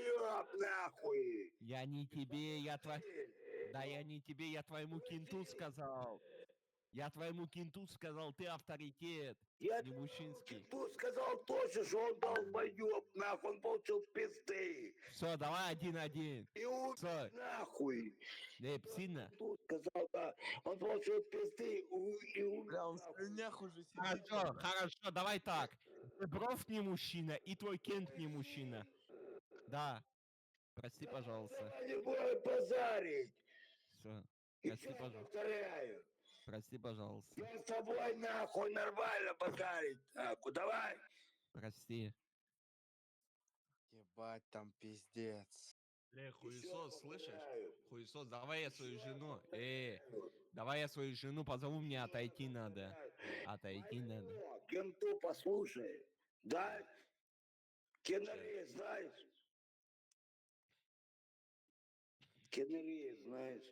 долбоёб, нахуй! Я не тебе, Да я не тебе, я твоему кенту сказал. Я твоему кенту сказал, ты авторитет, Я не мужчинский. кенту сказал точно, что он долбоёб, нахуй, он получил пизды. Все, давай 1-1. И он Все, нахуй. псина. Тут сказал, да, он получил пизды и умер. Бля, он в слюнях уже сидит. Хорошо, хорошо, давай так. Дебров не мужчина, и твой кент не мужчина. Да, прости, пожалуйста. Давай не будем базарить. Все, Еще прости, пожалуйста. повторяю. Прости, пожалуйста. Я с тобой нахуй нормально базарить. Нахуй, давай. Прости. Ебать, там пиздец. Хуесос, слышишь? повторяю. Хуесос, давай я свою Еще жену. повторяю. Давай я свою жену позову, мне отойти надо. Повторяю. Отойти надо. Моего кенту послушай. Да? Кеннери знаешь? Кеннери знаешь?